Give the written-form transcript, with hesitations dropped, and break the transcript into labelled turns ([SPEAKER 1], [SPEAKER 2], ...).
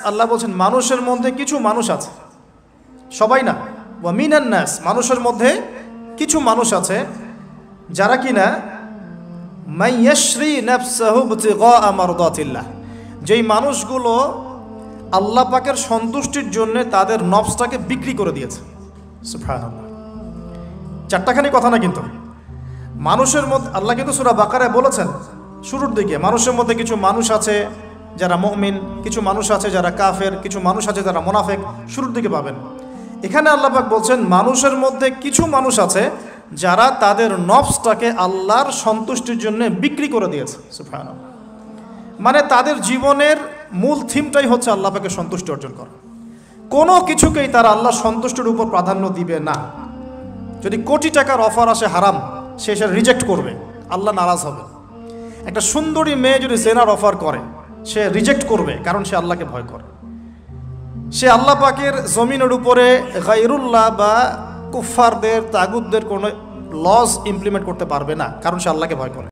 [SPEAKER 1] আল্লাহ বলছেন মানুষের মধ্যে কিছু মানুষ আছে, সবাই না, ওয়া মিনান নাস, মানুষের মধ্যে কিছু মানুষ আছে যারা কিনা মাইয়াশরি নাফসাহু ইবতিগা মারদাতিল্লাহ, যেই মানুষগুলো আল্লাহ পাকের সন্তুষ্টির জন্য তাদের নফসটাকে বিক্রি করে দিয়েছে। সুবহানাল্লাহ, চারটাখানি কথা না, কিন্তু মানুষের মধ্যে আল্লাহ কিন্তু সূরা বাকারায় বলেছেন শুরুর দিকে, মানুষের মধ্যে কিছু মানুষ আছে যারা মুমিন, কিছু মানুষ আছে যারা কাফের, কিছু মানুষ আছে যারা মুনাফিক, শুরুর দিকে পাবেন। এখানে আল্লাহ পাক বলছেন মানুষের মধ্যে কিছু মানুষ আছে যারা তাদের নফসটাকে আল্লাহর সন্তুষ্টির জন্য বিক্রি করে দিয়েছে। সুবহানাল্লাহ, মানে তাদের জীবনের মূল থিমটাই হচ্ছে আল্লাহ পাকের সন্তুষ্টি অর্জন করা। কোনো কিছুকেই তারা আল্লাহর সন্তুষ্টির উপর প্রাধান্য দিবে না। যদি কোটি টাকার অফার আসে হারাম, সে সেটা রিজেক্ট করবে, আল্লাহ নারাজ হবে। একটা সুন্দরী মেয়ে যদি জেনার অফার করে, সে রিজেক্ট করবে, কারণ সে আল্লাহকে ভয় করে। সে আল্লাহ পাকের জমিনের উপরে গায়রুল্লাহ বা কুফফারদের, তাগুতদের কোনো লজ ইমপ্লিমেন্ট করতে পারবে না, কারণ সে আল্লাহকে ভয় করে।